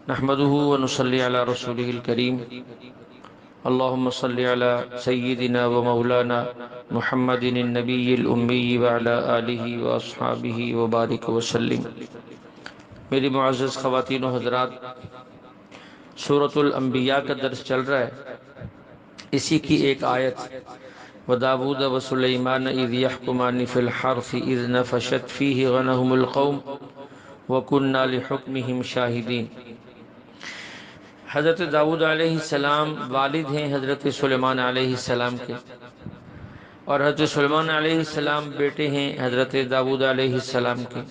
نحمده ونصلي على رسوله الكريم اللهم صل على سيدنا ومولانا محمد النبي الأمي وعلى آله وأصحابه وبارك وسلم۔ میری معزز خواتین و حضرات، سورۃ الانبیاء کا درس چل رہا ہے۔ اسی کی ایک آیت وَدَاوُودَ وَسُلَيْمَانَ إِذْ يَحْكُمَانِ فِي الْحَرْثِ إِذْ نَفَشَتْ فِيهِ غَنَمُ الْقَوْمِ وَكُنَّا لِحُكْمِهِمْ شَاهِدِينَ۔ حضرت داؤد علیہ السلام والد ہیں حضرت سلیمان علیہ السلام کے، اور حضرت سلیمان علیہ السلام بیٹے ہیں حضرت داؤد علیہ السلام کے۔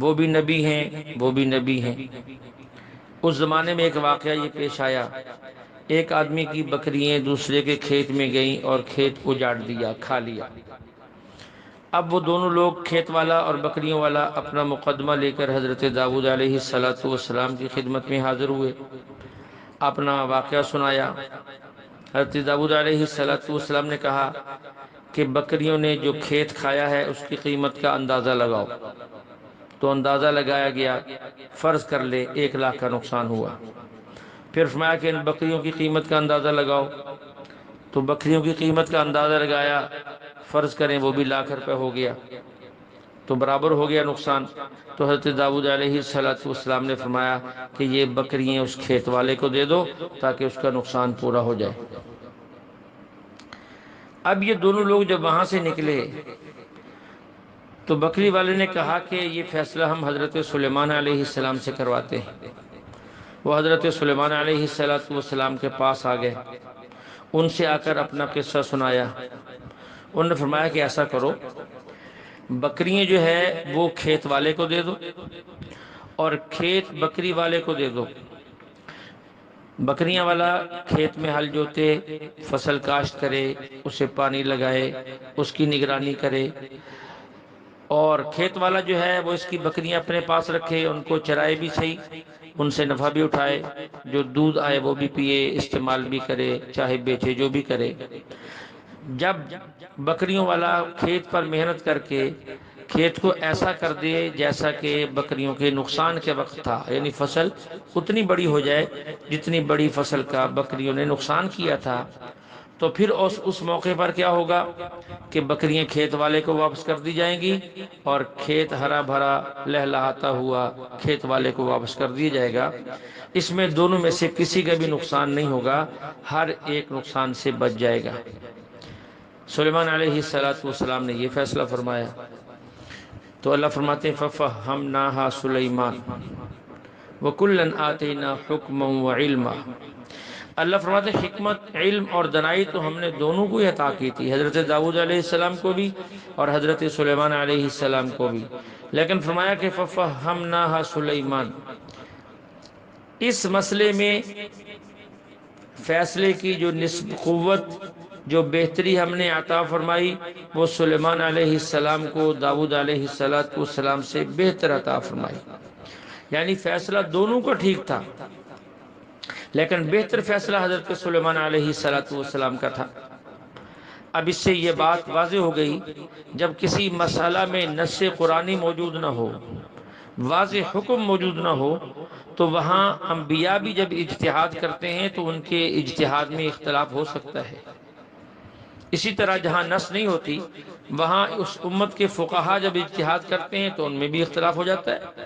وہ بھی نبی ہیں، وہ بھی نبی ہیں۔ اس زمانے میں ایک واقعہ یہ پیش آیا، ایک آدمی کی بکریاں دوسرے کے کھیت میں گئیں اور کھیت اجاڑ دیا، کھا لیا۔ اب وہ دونوں لوگ، کھیت والا اور بکریوں والا، اپنا مقدمہ لے کر حضرت داؤد علیہ السلام کی خدمت میں حاضر ہوئے، اپنا واقعہ سنایا۔ حضرت داؤد علیہ السلام نے کہا کہ بکریوں نے جو کھیت کھایا ہے اس کی قیمت کا اندازہ لگاؤ۔ تو اندازہ لگایا گیا، فرض کر لے 1,00,000 کا نقصان ہوا۔ پھر فرمایا کہ ان بکریوں کی قیمت کا اندازہ لگاؤ۔ تو بکریوں کی قیمت کا اندازہ لگایا، فرض کریں وہ بھی 1,00,000 روپے ہو گیا، تو برابر ہو گیا نقصان۔ تو حضرت داؤد علیہ السلام نے فرمایا کہ یہ بکریاں اس کھیت والے کو دے دو تاکہ اس کا نقصان پورا ہو جائے۔ اب یہ دونوں لوگ جب وہاں سے نکلے تو بکری والے نے کہا کہ یہ فیصلہ ہم حضرت سلیمان علیہ السلام سے کرواتے ہیں۔ وہ حضرت سلیمان علیہ السلام کے پاس آ گئے، ان سے آ کر اپنا قصہ سنایا۔ انہوں نے فرمایا کہ ایسا کرو، بکریاں جو ہے وہ کھیت والے کو دے دو اور کھیت بکری والے کو دے دو۔ بکریاں والا کھیت میں ہل جوتے، فصل کاشت کرے، اسے پانی لگائے، اس کی نگرانی کرے، اور کھیت والا جو ہے وہ اس کی بکریاں اپنے پاس رکھے، ان کو چرائے بھی صحیح، ان سے نفع بھی اٹھائے، جو دودھ آئے وہ بھی پیے، استعمال بھی کرے، چاہے بیچے، جو بھی کرے۔ جب بکریوں والا کھیت پر محنت کر کے کھیت کو ایسا کر دے جیسا کہ بکریوں کے نقصان کے وقت تھا، یعنی فصل اتنی بڑی ہو جائے جتنی بڑی فصل کا بکریوں نے نقصان کیا تھا، تو پھر اس موقع پر کیا ہوگا کہ بکریاں کھیت والے کو واپس کر دی جائیں گی، اور کھیت ہرا بھرا لہلہاتا ہوا کھیت والے کو واپس کر دیا جائے گا۔ اس میں دونوں میں سے کسی کا بھی نقصان نہیں ہوگا، ہر ایک نقصان سے بچ جائے گا۔ سلیمان علیہ السلام نے یہ فیصلہ فرمایا۔ تو اللہ فرماتے ہیں فَفَهَّمْنَاهَا سُلَيْمَانَ وَكُلًّا آتَيْنَا حُكْمًا وَعِلْمًا۔ اللہ فرماتے ہیں حکمت، علم اور دانائی تو ہم نے دونوں کو ہی عطا کی تھی، حضرت داؤد علیہ السلام کو بھی اور حضرت سلیمان علیہ السلام کو بھی، لیکن فرمایا کہ فَفَهَّمْنَاهَا سُلَيْمَانَ۔ اس مسئلے میں فیصلے کی جو قوت، جو بہتری ہم نے عطا فرمائی، وہ سلیمان علیہ السلام کو داؤد علیہ السلام سے بہتر عطا فرمائی۔ یعنی فیصلہ دونوں کا ٹھیک تھا، لیکن بہتر فیصلہ حضرت سلیمان علیہ السلام کا تھا۔ اب اس سے یہ بات واضح ہو گئی، جب کسی مسئلہ میں نص قرآنی موجود نہ ہو، واضح حکم موجود نہ ہو، تو وہاں انبیاء بھی جب اجتہاد کرتے ہیں تو ان کے اجتہاد میں اختلاف ہو سکتا ہے۔ اسی طرح جہاں نص نہیں ہوتی، وہاں اس امت کے فقہا جب اجتہاد کرتے ہیں تو ان میں بھی اختلاف ہو جاتا ہے۔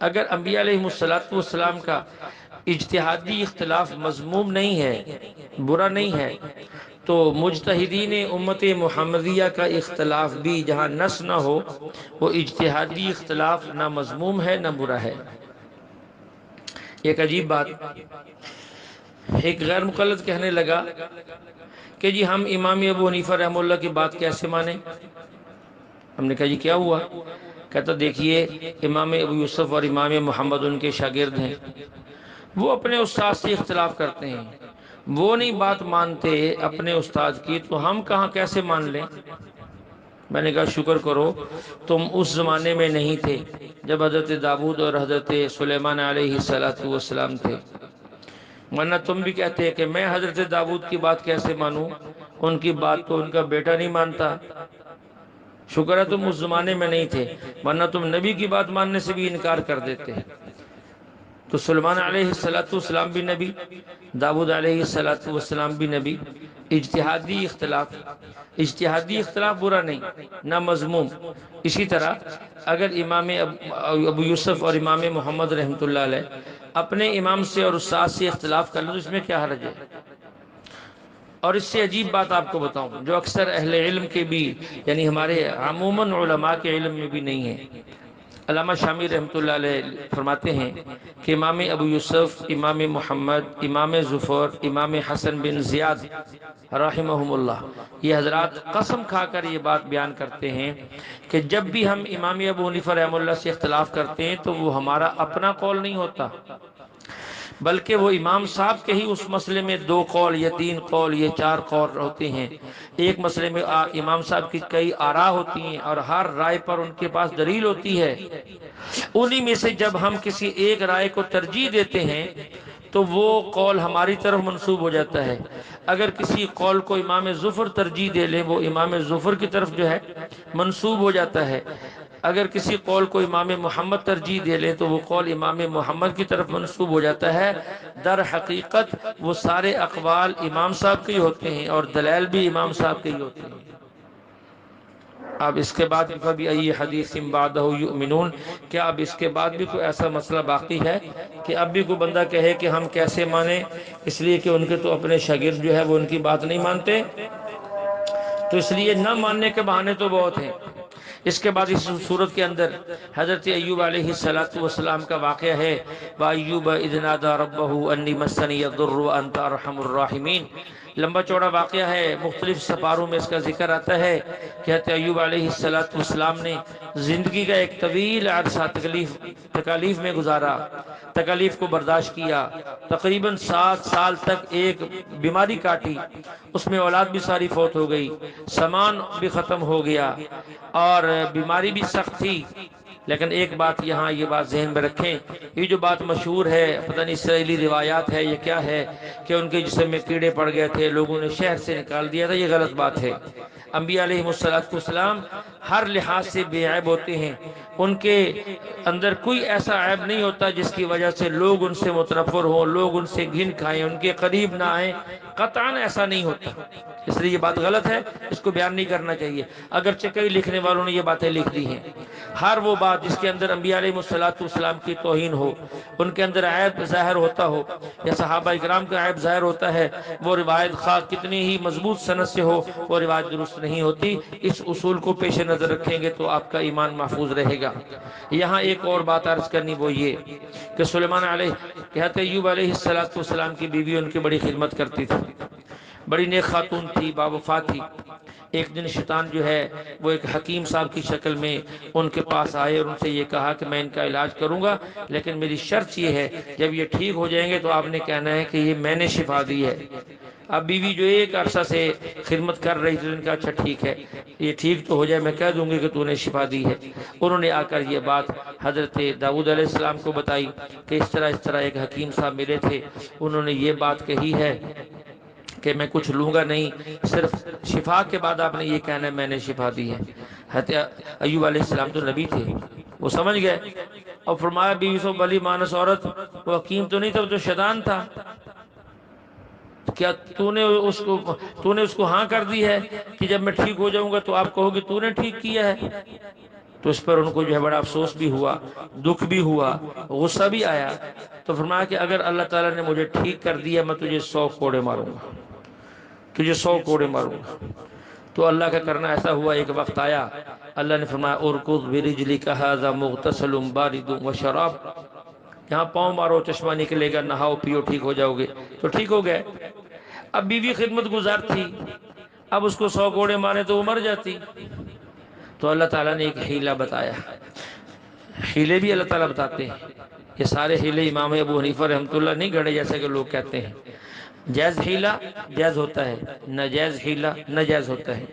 اگر انبیاء علیہ السلام کا اجتہادی اختلاف مذموم نہیں ہے، برا نہیں ہے، تو مجتہدین امت محمدیہ کا اختلاف بھی جہاں نص نہ ہو، وہ اجتہادی اختلاف نہ مذموم ہے نہ برا ہے۔ ایک عجیب بات، ایک غیر مقلد کہنے لگا کہ جی ہم امام ابو حنیفہ رحمہ اللہ کی بات کیسے مانیں؟ ہم نے کہا جی کیا ہوا؟ کہتا دیکھیے امام ابو یوسف اور امام محمد ان کے شاگرد ہیں، وہ اپنے استاد سے اختلاف کرتے ہیں، وہ نہیں بات مانتے اپنے استاد کی، تو ہم کہاں کیسے مان لیں؟ میں نے کہا شکر کرو تم اس زمانے میں نہیں تھے جب حضرت داؤد اور حضرت سلیمان علیہ السلام تھے، ورنہ تم بھی کہتے کہ میں حضرت داؤد کی بات کیسے مانوں، ان کی بات تو ان کا بیٹا نہیں مانتا۔ شکر ہے تم اس زمانے میں نہیں تھے، ورنہ تم نبی کی بات ماننے سے بھی انکار کر دیتے۔ تو سلیمان علیہ السلام بھی نبی، داؤد علیہ السلام بھی نبی۔ اجتہادی اختلاف برا نہیں، نہ مذموم۔ اسی طرح اگر امام ابو یوسف اور امام محمد رحمۃ اللہ علیہ اپنے امام سے اور استاد سے اختلاف کر لیں تو اس میں کیا حرج ہے؟ اور اس سے عجیب بات آپ کو بتاؤں جو اکثر اہل علم کے بھی، یعنی ہمارے عموماً علماء کے علم میں بھی نہیں ہے۔ علامہ شامی رحمۃ اللہ علیہ فرماتے ہیں کہ امام ابو یوسف، امام محمد، امام ظفر، امام حسن بن زیاد رحمہم اللہ، یہ حضرات قسم کھا کر یہ بات بیان کرتے ہیں کہ جب بھی ہم امام ابو حنیفہ رحمہ اللہ سے اختلاف کرتے ہیں تو وہ ہمارا اپنا قول نہیں ہوتا، بلکہ وہ امام صاحب کے ہی اس مسئلے میں 2 قول یا 3 قول یا 4 قول ہوتے ہیں۔ ایک مسئلے میں امام صاحب کی کئی آراء ہوتی ہیں اور ہر رائے پر ان کے پاس دلیل ہوتی ہے۔ انہی میں سے جب ہم کسی ایک رائے کو ترجیح دیتے ہیں تو وہ قول ہماری طرف منسوب ہو جاتا ہے۔ اگر کسی قول کو امام ظفر ترجیح دے لیں وہ امام ظفر کی طرف جو ہے منسوب ہو جاتا ہے۔ اگر کسی قول کو امام محمد ترجیح دے لیں تو وہ قول امام محمد کی طرف منسوب ہو جاتا ہے۔ در حقیقت وہ سارے اقوال امام صاحب کے ہی ہوتے ہیں اور دلائل بھی امام صاحب کے ہی ہوتے ہیں۔ اب اس کے بعد کبھی ای حدیث بعدہ یؤمنون، کیا اب اس کے بعد بھی کوئی ایسا مسئلہ باقی ہے کہ اب بھی کوئی بندہ کہے کہ ہم کیسے مانیں، اس لیے کہ ان کے تو اپنے شاگرد جو ہے وہ ان کی بات نہیں مانتے، تو اس لیے نہ ماننے کے بہانے تو بہت ہیں۔ اس کے بعد اس صورت کے اندر حضرت ایوب علیہ السلام کا واقعہ ہے، وَأَيُّوبَ إِذْ نَادَىٰ رَبَّهُ أَنِّي مَسَّنِيَ الضُّرُّ وَأَنْتَ أَرْحَمُ الرَّاحِمِينَ۔ لمبا چوڑا واقعہ ہے، مختلف سپاروں میں اس کا ذکر آتا ہے کہ حضرت ایوب علیہ السلام نے زندگی کا ایک طویل عرصہ تکالیف میں گزارا، تکالیف کو برداشت کیا، تقریباً 7 سال تک ایک بیماری کاٹی، اس میں اولاد بھی ساری فوت ہو گئی، سامان بھی ختم ہو گیا اور بیماری بھی سخت تھی۔ لیکن ایک بات یہاں یہ بات ذہن میں رکھیں، یہ جو بات مشہور ہے، پتہ نہیں اسرائیلی روایات ہے یہ کیا ہے، کہ ان کے جسم میں کیڑے پڑ گئے تھے، لوگوں نے شہر سے نکال دیا تھا، یہ غلط بات ہے۔ انبیاء علیہ السلام ہر لحاظ سے بے عیب ہوتے ہیں، ان کے اندر کوئی ایسا عیب نہیں ہوتا جس کی وجہ سے لوگ ان سے متنفر ہوں، لوگ ان سے گھن کھائیں، ان کے قریب نہ آئیں، قطعاً ایسا نہیں ہوتا۔ اس لیے یہ بات غلط ہے، اس کو بیان نہیں کرنا چاہیے، اگرچہ کئی لکھنے والوں نے یہ باتیں لکھ دی ہیں۔ ہر وہ بات جس کے اندر انبیاء علیہ السلام کی توہین ہو، ان کے اندر عیب ظاہر ہوتا ہو یا صحابہ اکرام کا عیب ظاہر ہوتا ہے، وہ روایت خواہ کتنی ہی مضبوط سند سے ہو، وہ روایت درست نہیں ہوتی۔ اس اصول کو پیش نظر رکھیں گے تو آپ کا ایمان محفوظ رہے گا۔ یہاں ایک اور بات عرض کرنی وہ یہ کہ سلیمان علیہ حضرت ایوب علیہ السلام کی بیوی ان کی بڑی خدمت کرتی تھی، بڑی نیک خاتون تھی، باوفا تھی۔ ایک دن شیطان جو ہے وہ ایک حکیم صاحب کی شکل میں ان کے پاس آئے اور ان سے یہ کہا کہ میں ان کا علاج کروں گا، لیکن میری شرط یہ ہے جب یہ ٹھیک ہو جائیں گے تو آپ نے کہنا ہے کہ یہ میں نے شفا دی ہے۔ اب بیوی جو ایک عرصہ سے خدمت کر رہی تھی ان کا اچھا ٹھیک ہے، یہ ٹھیک تو ہو جائے میں کہہ دوں گی کہ تو نے شفا دی ہے۔ انہوں نے آ کر یہ بات حضرت داؤد علیہ السلام کو بتائی کہ اس طرح ایک حکیم صاحب ملے تھے، انہوں نے یہ بات کہی ہے کہ میں کچھ لوں گا نہیں، صرف شفا کے بعد آپ نے یہ کہنا ہے میں نے شفا دی ہے۔ حضرت ایوب علیہ السلام تو نبی تھے، وہ سمجھ گئے اور فرمایا بیوی سو بلی مانس عورت، وہ حکیم تو نہیں تھا، وہ تو شیطان تھا، کیا تو نے اس کو ہاں کر دی ہے کہ جب میں ٹھیک ہو جاؤں گا تو آپ کہو گے تو نے ٹھیک کیا ہے؟ تو اس پر ان کو جو ہے بڑا افسوس بھی ہوا، دکھ بھی ہوا، غصہ بھی آیا۔ تو فرمایا کہ اگر اللہ تعالیٰ نے مجھے ٹھیک کر دیا میں تجھے 100 کوڑے ماروں گا، تجھے 100 کوڑے ماروں گا۔ تو اللہ کا کرنا ایسا ہوا، ایک وقت آیا اللہ نے فرمایا ارکض برجلک ھذا مغتسل بارد وشراب، یہاں پاؤں مارو چشمہ نکلے گا، نہاؤ پیو ٹھیک ہو جاؤ گے۔ تو ٹھیک ہو گئے۔ اب بیوی خدمت گزار تھی، اب اس کو 100 کوڑے مارے تو وہ مر جاتی۔ تو اللہ تعالیٰ نے ایک حیلہ بتایا، حیلے بھی اللہ تعالیٰ بتاتے ہیں، یہ سارے حیلے امام ابو حنیفہ رحمۃ اللہ نہیں گھڑے جیسے کہ لوگ کہتے ہیں۔ جائز حیلہ جائز ہوتا ہے، ناجائز حیلہ ناجائز ہوتا ہے۔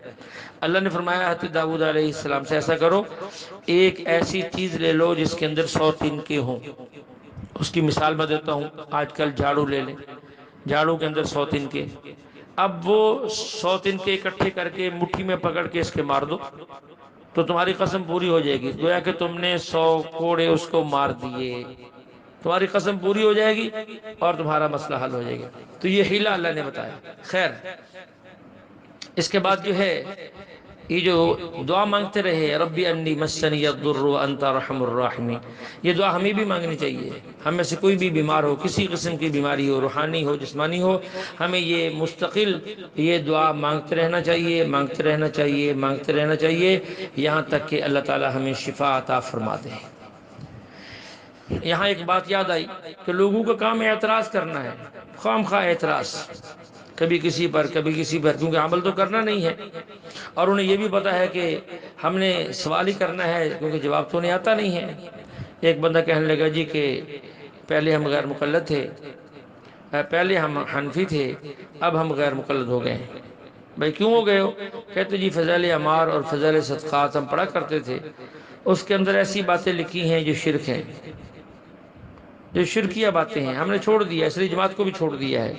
اللہ نے فرمایا حضرت داؤد علیہ السلام سے ایسا کرو، ایک ایسی چیز لے لو جس کے اندر 100 تنکے ہوں۔ اس کی مثال میں دیتا ہوں، آج کل جھاڑو لے لیں، جھاڑو کے اندر 100 تنکے، اب وہ 100 تنکے اکٹھے کر کے مٹھی میں پکڑ کے اس کے مار دو تو تمہاری قسم پوری ہو جائے گی، گویا کہ تم نے 100 کوڑے اس کو مار دیے۔ تمہاری قسم پوری ہو جائے گی اور تمہارا مسئلہ حل ہو جائے گا۔ تو یہ حیلہ اللہ نے بتایا۔ خیر، اس کے بعد جو ہے یہ جو دعا مانگتے رہے ربی انی مسنی الضر وانت ارحم الراحمین، یہ دعا ہمیں بھی مانگنی چاہیے۔ ہم میں سے کوئی بھی بیمار ہو، کسی قسم کی بیماری ہو، روحانی ہو، جسمانی ہو، ہمیں یہ مستقل یہ دعا مانگتے رہنا چاہیے، مانگتے رہنا چاہیے، مانگتے رہنا چاہیے، یہاں تک کہ اللہ تعالی ہمیں شفا عطا فرما دے۔ یہاں ایک بات یاد آئی کہ لوگوں کا کام اعتراض کرنا ہے، خام خواہ اعتراض، کبھی کسی پر کبھی کسی پر، کیونکہ عمل تو کرنا نہیں ہے، اور انہیں یہ بھی پتا ہے کہ ہم نے سوال ہی کرنا ہے کیونکہ جواب تو انہیں آتا نہیں ہے۔ ایک بندہ کہنے لگا جی کہ پہلے ہم غیر مقلد تھے، پہلے ہم حنفی تھے، اب ہم غیر مقلد ہو گئے۔ بھائی کیوں ہو گئے ہو؟ کہتے جی فضائل اعمال اور فضائل صدقات ہم پڑھا کرتے تھے، اس کے اندر ایسی باتیں لکھی ہیں جو شرک ہیں، جو شرکیہ باتیں ہیں، ہم نے چھوڑ دیا، اس لیے جماعت کو بھی چھوڑ دیا ہے۔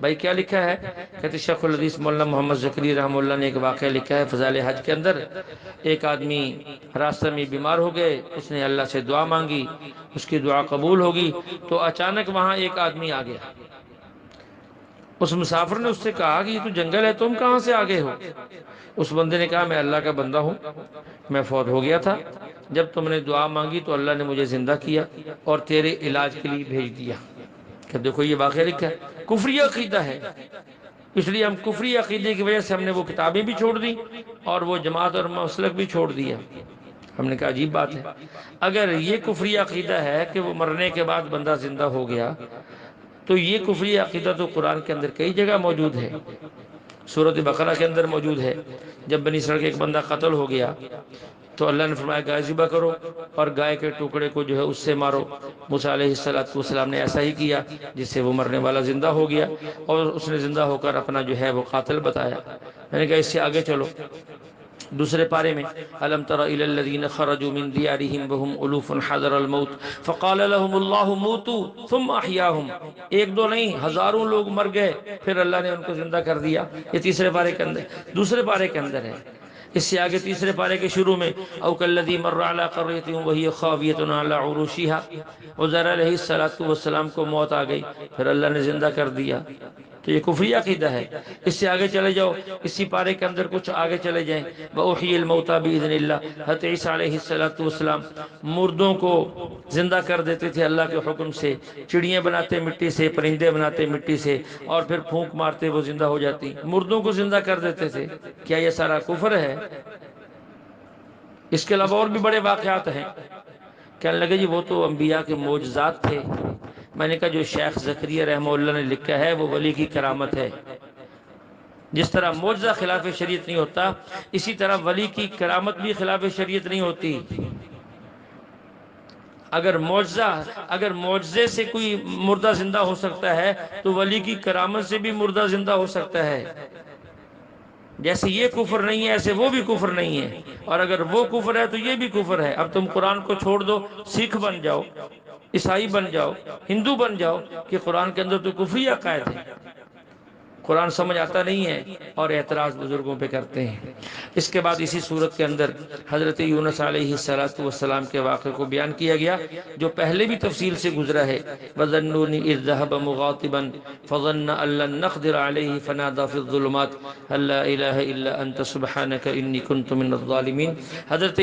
بھائی کیا لکھا ہے؟ کہتے شیخ الحدیث مولانا محمد زکریا رحمہ اللہ نے ایک واقعہ لکھا ہے فضائل حج کے اندر۔ ایک آدمی راستہ میں بیمار ہو گئے، اس نے اللہ سے دعا مانگی، اس کی دعا قبول ہوگی، تو اچانک وہاں ایک آدمی آ گیا۔ اس مسافر نے اس سے کہا کہ یہ تو جنگل ہے، تم کہاں سے آگے ہو؟ اس بندے نے کہا میں اللہ کا بندہ ہوں، میں فوت ہو گیا تھا، جب تم نے دعا مانگی تو اللہ نے مجھے زندہ کیا اور تیرے علاج کے لیے بھیج دیا۔ کہ دیکھو یہ واقعہ لکھا ہے، کفری عقیدہ ہے، اس لیے ہم کفری عقیدے کی وجہ سے ہم نے وہ کتابیں بھی چھوڑ دی اور وہ جماعت اور مسلک بھی چھوڑ دیا۔ ہم نے کہا عجیب بات ہے، اگر یہ کفری عقیدہ ہے کہ وہ مرنے کے بعد بندہ زندہ ہو گیا، تو یہ کفری عقیدہ تو قرآن کے اندر کئی جگہ موجود ہے، سورۃ بقرہ کے اندر موجود ہے۔ جب بنی اسرائیل کا ایک بندہ قتل ہو گیا تو اللہ نے فرمایا گائے ذبح کرو اور گائے کے ٹکڑے کو جو ہے اس سے مارو۔ موسیٰ علیہ السلام نے ایسا ہی کیا، جس سے وہ مرنے والا زندہ ہو گیا اور اس نے زندہ ہو کر اپنا جو ہے وہ قاتل بتایا۔ میں نے کہا اس سے آگے چلو، دوسرے پارے میں الم تر الی الذین خرجوا من دیارہم وهم الوف حذر الموت فقال لهم اللہ موتوا ثم احیاهم، ایک دو نہیں ہزاروں لوگ مر گئے پھر اللہ نے ان کو زندہ کر دیا۔ یہ تیسرے پارے کے اندر، دوسرے پارے کے اندر ہے۔ اس سے آگے تیسرے پارے کے شروع میں او کالذی مر علی قریۃ وہی خاویۃ علی عروشها، عزیر علیہ السلام کو موت آ گئی پھر اللہ نے زندہ کر دیا۔ تو یہ کفری عقیدہ ہے۔ اس سے آگے چلے جاؤ، اسی پارے کے اندر کچھ آگے چلے جائیں، وَأُحْيِي الْمَوْتَى بِإِذْنِ اللَّهِ، حضرت عیسیٰ علیہ السلام مردوں کو زندہ کر دیتے تھے اللہ کے حکم سے، چڑیاں بناتے مٹی سے، پرندے بناتے مٹی سے، اور پھر پھونک مارتے وہ زندہ ہو جاتی، مردوں کو زندہ کر دیتے تھے۔ کیا یہ سارا کفر ہے؟ اس کے علاوہ اور بھی بڑے واقعات ہیں۔ کہنے لگے جی وہ تو انبیاء کے معجزات تھے۔ میں نے کہا جو شیخ زکریا رحمہ اللہ نے لکھا ہے وہ ولی کی کرامت ہے۔ جس طرح معجزہ خلاف شریعت نہیں ہوتا، اسی طرح ولی کی کرامت بھی خلاف شریعت نہیں ہوتی۔ اگر معجزے سے کوئی مردہ زندہ ہو سکتا ہے تو ولی کی کرامت سے بھی مردہ زندہ ہو سکتا ہے۔ جیسے یہ کفر نہیں ہے ایسے وہ بھی کفر نہیں ہے، اور اگر وہ کفر ہے تو یہ بھی کفر ہے۔ اب تم قرآن کو چھوڑ دو، سکھ بن جاؤ، عیسائی بن جاؤ، ہندو بن جاؤ، کہ قرآن کے اندر تو کفری عقائد ہے۔ قرآن سمجھ آتا نہیں ہے اور اعتراض بزرگوں پہ کرتے ہیں۔ اس کے بعد اسی صورت کے اندر حضرت یونس علیہ السلام کے واقعے کو بیان کیا گیا جو پہلے بھی تفصیل سے گزرا ہے۔ وَظَنُّونِ إِذْ ذَهَبَ مُغَاضِبًا فَظَنَّ أَن لَّن نَّقْدِرَ عَلَيْهِ فَنَادَىٰ فِي الظُّلُمَاتِ أَن لَّا إِلَٰهَ إِلَّا أَنتَ سُبْحَانَكَ إِنِّي كُنتُ مِنَ الظَّالِمِينَ۔ حضرت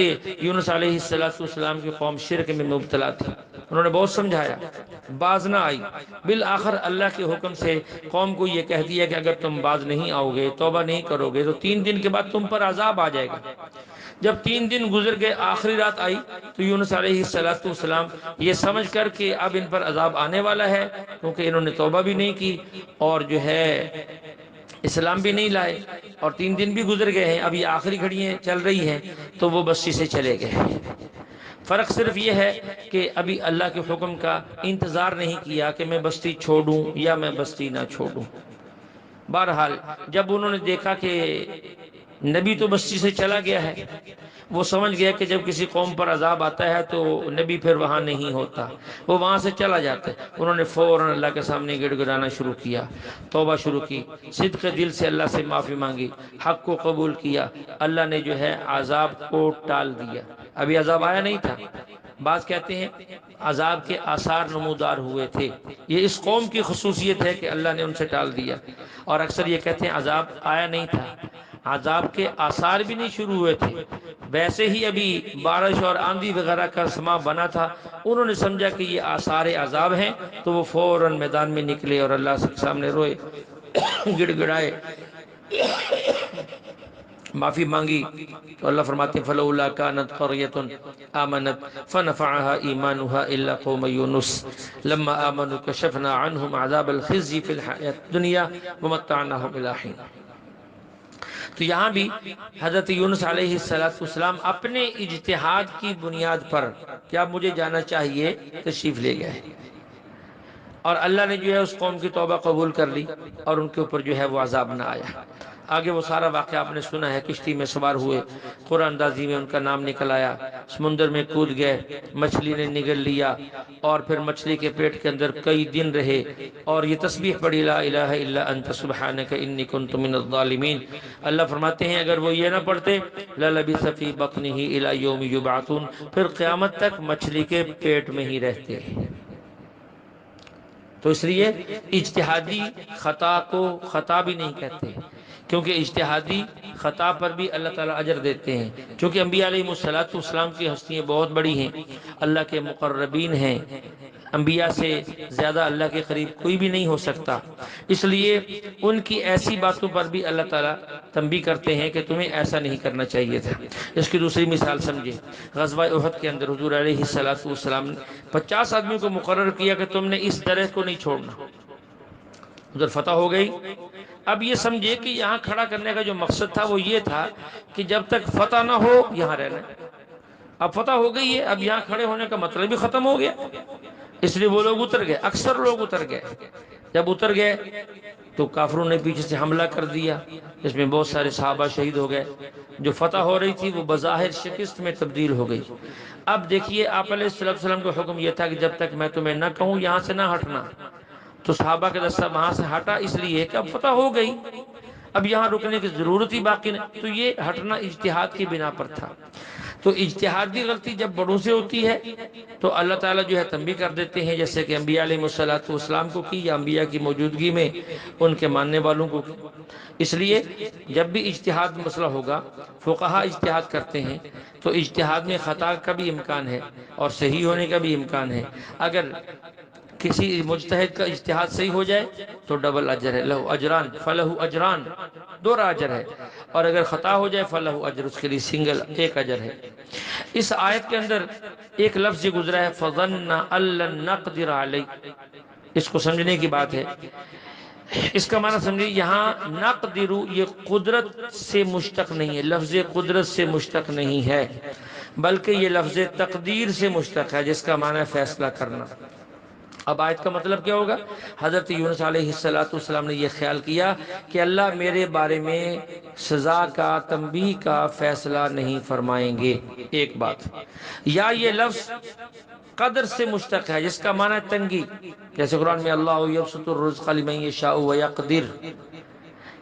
یونس علیہ السلام کی قوم شرک میں مبتلا تھی، انہوں نے بہت سمجھایا، باز نہ آئی، بالآخر اللہ کے حکم سے قوم کو یہ کہہ دیا کہ اگر تم باز نہیں آؤ گے، توبہ نہیں کرو گے تو 3 دن کے بعد تم پر عذاب آ جائے گا۔ جب 3 دن گزر گئے، آخری رات آئی تو یونس علیہ السلام یہ سمجھ کر کہ اب ان پر عذاب آنے والا ہے، کیونکہ انہوں نے توبہ بھی نہیں کی اور جو ہے اسلام بھی نہیں لائے، اور 3 دن بھی گزر گئے ہیں، اب یہ آخری گھڑیاں چل رہی ہیں، تو وہ بستی سے چلے گئے۔ فرق صرف یہ ہے کہ ابھی اللہ کے حکم کا انتظار نہیں کیا کہ میں بستی چھوڑوں یا میں بستی نہ چھوڑوں۔ بہرحال جب انہوں نے دیکھا کہ نبی تو بستی سے چلا گیا ہے، وہ سمجھ گیا کہ جب کسی قوم پر عذاب آتا ہے تو نبی پھر وہاں نہیں ہوتا، وہ وہاں سے چلا جاتا ہے۔ انہوں نے فوراً اللہ کے سامنے گڑ گڑانا شروع کیا، توبہ شروع کی، صدق دل سے اللہ سے معافی مانگی، حق کو قبول کیا۔ اللہ نے جو ہے عذاب کو ٹال دیا، ابھی عذاب آیا نہیں تھا، بعض کہتے ہیں عذاب کے آثار نمودار ہوئے تھے، یہ اس قوم کی خصوصیت ہے کہ اللہ نے ان سے ٹال دیا، اور اکثر یہ کہتے ہیں عذاب آیا نہیں تھا، عذاب کے آثار بھی نہیں شروع ہوئے تھے، ویسے ہی ابھی بارش اور آندھی وغیرہ کا سما بنا تھا، انہوں نے سمجھا کہ یہ آثار عذاب ہیں تو وہ فوراً میدان میں نکلے اور اللہ کے سامنے روئے، گڑ گڑائے، معافی مانگی، تو اللہ فرماتے ہیں فلولا كانت قرية آمنت فنفعها إيمانها إلا قوم يونس لما آمنوا كشفنا عنهم عذاب الخزي في الحياة الدنيا ومتعناهم إلى حين۔ تو یہاں بھی حضرت یونس علیہ السلام اپنے اجتہاد کی بنیاد پر کیا مجھے جانا چاہیے تشریف لے گئے، اور اللہ نے جو ہے اس قوم کی توبہ قبول کر لی اور ان کے اوپر جو ہے وہ عذاب نہ آیا۔ آگے وہ سارا واقعہ آپ نے سنا ہے، کشتی میں سوار ہوئے، قرآن اندازی میں ان کا نام نکل آیا، سمندر میں کود گئے، مچھلی نے نگل لیا، اور پھر مچھلی کے پیٹ کے اندر کئی دن رہے، اور یہ تسبیح پڑھی لا الہ الا انت سبحانک انی کنت من الظالمین۔ اللہ فرماتے ہیں اگر وہ یہ نہ پڑھتے للبث فی بطنہ الی یوم یبعثون، پھر قیامت تک مچھلی کے پیٹ میں ہی رہتے۔ تو اس لیے اجتہادی خطا کو خطا بھی نہیں کہتے، کیونکہ اجتہادی خطا پر بھی اللہ تعالیٰ اجر دیتے ہیں، چونکہ انبیاء علیہ السلام کی ہستیاں بہت بڑی ہیں، اللہ کے مقربین ہیں، انبیاء سے زیادہ اللہ کے قریب کوئی بھی نہیں ہو سکتا، اس لیے ان کی ایسی باتوں پر بھی اللہ تعالیٰ تنبیہ کرتے ہیں کہ تمہیں ایسا نہیں کرنا چاہیے تھا۔ اس کی دوسری مثال سمجھے، غزوہ احد کے اندر حضور علیہ السلام نے 50 آدمیوں کو مقرر کیا کہ تم نے اس درخت کو نہیں چھوڑنا، ادھر فتح ہو گئی۔ اب یہ سمجھے کہ یہاں کھڑا کرنے کا جو مقصد تھا وہ یہ تھا کہ جب تک فتح نہ ہو یہاں رہنا، اب فتح ہو گئی ہے، اب یہاں کھڑے ہونے کا مطلب بھی ختم ہو گیا، اس لیے وہ لوگ اتر گئے، اکثر لوگ اتر گئے۔ جب اتر گئے تو کافروں نے پیچھے سے حملہ کر دیا، اس میں بہت سارے صحابہ شہید ہو گئے، جو فتح ہو رہی تھی وہ بظاہر شکست میں تبدیل ہو گئی۔ اب دیکھیے آپ علیہ السلام کا حکم یہ تھا کہ جب تک میں تمہیں نہ کہوں یہاں سے نہ ہٹنا، تو صحابہ کا دستہ وہاں سے ہٹا، اس لیے کہ اب فتح ہو گئی، اب یہاں رکنے کی ضرورت ہی باقی نہیں، تو یہ ہٹنا اجتہاد کی بنا پر تھا۔ تو اجتہادی غلطی جب بڑوں سے ہوتی ہے تو اللہ تعالیٰ جو ہے تنبیہ کر دیتے ہیں، جیسے کہ انبیاء علیہ السلام کو کی، یا انبیاء کی موجودگی میں ان کے ماننے والوں کو کی۔ اس لیے جب بھی اجتہاد مسئلہ ہوگا، فقہا اجتہاد کرتے ہیں تو اجتہاد میں خطا کا بھی امکان ہے اور صحیح ہونے کا بھی امکان ہے۔ اگر کسی مجتہد کا اجتہاد صحیح ہو جائے تو ڈبل اجر ہے، لہو اجران فلہو اجران، دورا اجر ہے، اور اگر خطا ہو جائے فلہو اجر، اس کے لیے سنگل ایک اجر ہے۔ اس آیت کے اندر ایک لفظ یہ گزرا ہے فظن ان لن نقدر علیہ، اس کو سمجھنے کی بات ہے۔ اس کا معنی سمجھیں، یہاں نقدر یہ قدرت سے مشتق نہیں ہے، لفظ قدرت سے مشتق نہیں ہے، بلکہ یہ لفظ تقدیر سے مشتق ہے، جس کا معنی ہے فیصلہ کرنا۔ اب آیت کا مطلب کیا ہوگا؟ حضرت یونس علیہ السلام نے یہ خیال کیا کہ اللہ میرے بارے میں سزا کا، تنبیہ کا فیصلہ نہیں فرمائیں گے، ایک بات، یا یہ لفظ قدر سے مشتق ہے جس کا معنی ہے تنگی، جیسے قرآن میں اللہ یبسط الرزق لمن یشاء ویقدر،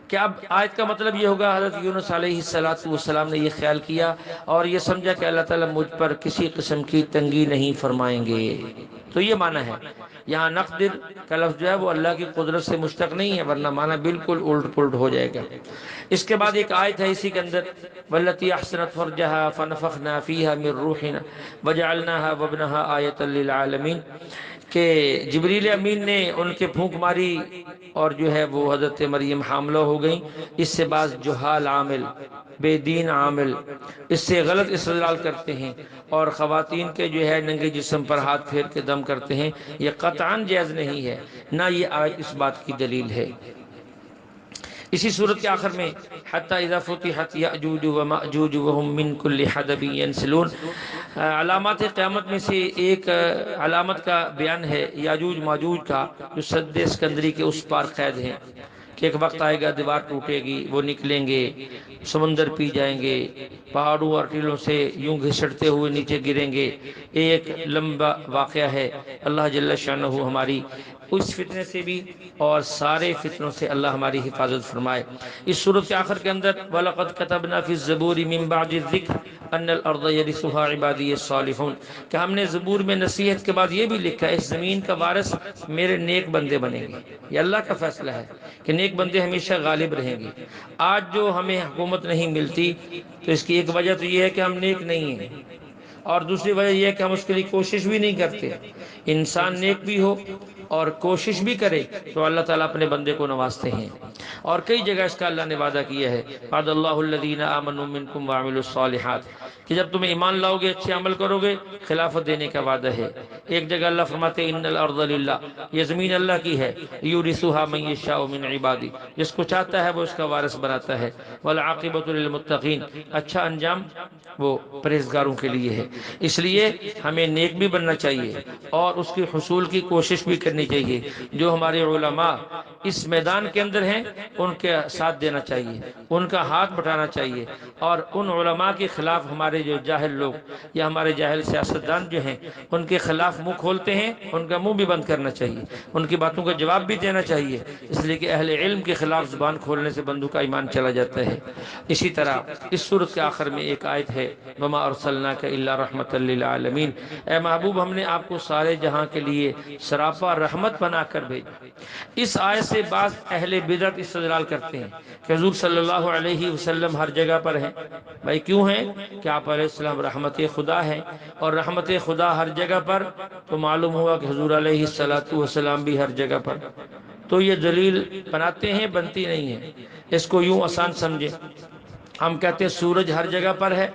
کہ اب آیت کا مطلب یہ ہوگا حضرت یونس علیہ السلام نے یہ خیال کیا اور یہ سمجھا کہ اللہ تعالیٰ مجھ پر کسی قسم کی تنگی نہیں فرمائیں گے، تو یہ معنی ہے۔ یہاں نقدر کا لفظ جو ہے وہ اللہ کی قدرت سے مشتق نہیں ہے، ورنہ معنی بالکل الٹ پلٹ ہو جائے گا۔ اس کے بعد ایک آیت ہے اسی کے اندر والتی احسنت فرجها فنفخنا فيها من روحنا وجعلناها وابنها آیۃ للعالمین، کہ جبریل امین نے ان کے پھونک ماری اور جو ہے وہ حضرت مریم حاملہ ہو گئیں۔ اس سے بعض جہال عامل، بے دین عامل اس سے غلط استدلال کرتے ہیں اور خواتین کے جو ہے ننگے جسم پر ہاتھ پھیر کے دم کرتے ہیں، یہ قطعاً جائز نہیں ہے، نہ یہ آیت اس بات کی دلیل ہے۔ اسی صورت کے آخر میں حتی اذا فتحت یأجوج ومأجوج وهم من كل حدب ينسلون، علامات قیامت میں سے ایک علامت کا بیان ہے یاجوج ماجوج کا، جو سد اسکندری کے اس پار قید ہیں۔ کہ ایک وقت آئے گا دیوار ٹوٹے گی، وہ نکلیں گے، سمندر پی جائیں گے، پہاڑوں اور ٹیلوں سے یوں گھسٹتے ہوئے نیچے گریں گے۔ ایک لمبا واقعہ ہے۔ اللہ جل شانہ ہماری اس فتنے سے بھی اور سارے فتنوں سے اللہ ہماری حفاظت فرمائے۔ اس سورت کے آخر کے اندر وَلَقَدْ كَتَبْنَا فِي الزَّبُورِ مِن بَعْدِ الذِّكْرِ أَنَّ الْأَرْضَ يَرِثُهَا عِبَادِيَ الصَّالِحُونَ کہ ہم نے زبور میں نصیحت کے بعد یہ بھی لکھا ہے اس زمین کا وارث میرے نیک بندے بنیں گے۔ یہ اللہ کا فیصلہ ہے کہ نیک بندے ہمیشہ غالب رہیں گے۔ آج جو ہمیں حکومت نہیں ملتی تو اس کی ایک وجہ تو یہ ہے کہ ہم نیک نہیں ہیں، اور دوسری وجہ یہ ہے کہ ہم اس کے لیے کوشش بھی نہیں کرتے۔ انسان نیک بھی ہو اور کوشش بھی کرے تو اللہ تعالیٰ اپنے بندے کو نوازتے ہیں، اور کئی جگہ اس کا اللہ نے وعدہ کیا ہے، وعد اللہ الذین آمنوا منکم وعملوا الصالحات کہ جب تم ایمان لاؤ گے، اچھے عمل کرو گے، خلافت دینے کا وعدہ ہے۔ ایک جگہ اللہ فرماتے ہیں ان الارض للہ، یہ زمین اللہ کی ہے، یورثها من یشاء من عبادی، جس کو چاہتا ہے وہ اس کا وارث بناتا ہے، والعاقبۃ للمتقین، اچھا انجام وہ پرہیزگاروں کے لیے ہے۔ اس لیے ہمیں نیک بھی بننا چاہیے اور اس کی حصول کی کوشش بھی کرنی چاہیے۔ جو ہمارے علماء اس میدان کے اندر ہیں ان کے ساتھ دینا چاہیے، ان کا ہاتھ بٹانا چاہیے، اور ان علماء کے خلاف ہمارے جو جاہل لوگ یا ہمارے جاہل سیاستدان جو ہیں ان کے خلاف منہ کھولتے ہیں، ان کا منہ بھی بند کرنا چاہیے، ان کی باتوں کا جواب بھی دینا چاہیے، اس لیے کہ اہل علم کے خلاف زبان کھولنے سے بندوں کا ایمان چلا جاتا ہے۔ اسی طرح اس سورت کے آخر میں ایک آیت ہے وَمَا أَرْسَلْنَاكَ إِلَّا رَحْمَةً لِّلْعَالَمِينَ، اے محبوب ہم نے آپ کو سارے جہاں کے لیے سراپا رحمت بنا کر بھیجا۔ اس آیت سے بعض اہل بدعت استدلال کرتے ہیں کہ حضور صلی اللہ علیہ وسلم ہر جگہ پر ہیں۔ بھائی کیوں ہیں؟ کہ آپ علیہ السلام رحمت خدا ہیں، اور رحمت خدا ہر جگہ پر، تو معلوم ہوا کہ حضور علیہ السلام بھی ہر جگہ پر۔ تو یہ دلیل بناتے ہیں، بنتی نہیں ہے۔ اس کو یوں آسان سمجھے، ہم کہتے ہیں سورج ہر جگہ پر ہے،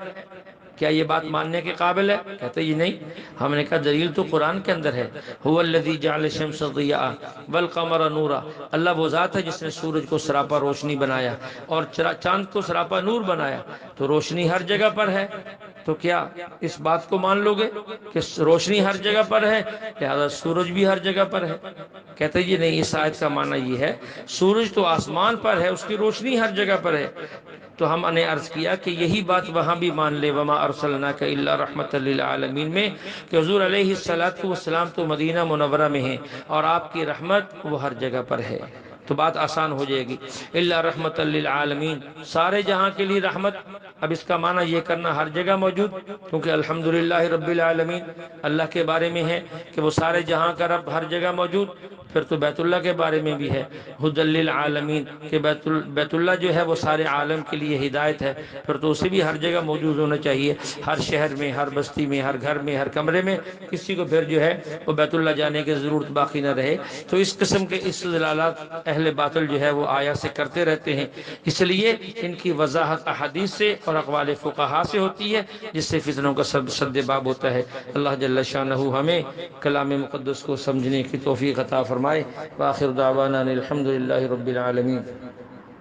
کیا یہ بات ماننے کے قابل ہے؟ کہتے یہ نہیں۔ ہم نے کہا دلیل تو قرآن کے اندر ہے، هو الذی جعل الشمس ضیاء والقمر نورا، اللہ وہ ذات ہے جس نے سورج کو سراپا روشنی بنایا اور چاند کو سراپا نور بنایا، تو روشنی ہر جگہ پر ہے۔ تو کیا اس بات کو مان لو گے کہ روشنی ہر جگہ پر ہے لہذا سورج بھی ہر جگہ پر ہے؟ کہتے یہ نہیں، اس آیت کا معنی یہ ہے سورج تو آسمان پر ہے، اس کی روشنی ہر جگہ پر ہے۔ تو ہم نے عرض کیا کہ یہی بات وہاں بھی مان لے وما ارسلناک الا رحمۃ للعالمین میں، کہ حضور علیہ السلام تو مدینہ منورہ میں ہیں اور آپ کی رحمت وہ ہر جگہ پر ہے، تو بات آسان ہو جائے گی۔ الا رحمۃ للعالمین، سارے جہاں کے لیے رحمت۔ اب اس کا معنی یہ کرنا ہر جگہ موجود، کیونکہ الحمدللہ رب العالمین اللہ کے بارے میں ہے کہ وہ سارے جہاں کا رب ہر جگہ موجود، پھر تو بیت اللہ کے بارے میں بھی ہے ھدی للعالمین کہ بیت اللہ جو ہے وہ سارے عالم کے لیے ہدایت ہے، پھر تو اسے بھی ہر جگہ موجود ہونا چاہیے، ہر شہر میں، ہر بستی میں، ہر گھر میں، ہر کمرے میں، کسی کو پھر جو ہے وہ بیت اللہ جانے کی ضرورت باقی نہ رہے۔ تو اس قسم کے استدلالات اہل باطل جو ہے وہ آیا سے کرتے رہتے ہیں، اس لیے ان کی وضاحت احادیث سے اور اقوال فقہا سے ہوتی ہے، جس سے فتنوں کا سد باب ہوتا ہے۔ اللہ جل شانہ ہمیں کلام مقدس کو سمجھنے کی توفیق عطا فرمائے۔ وآخر دعوانا الحمدللہ رب العالمین۔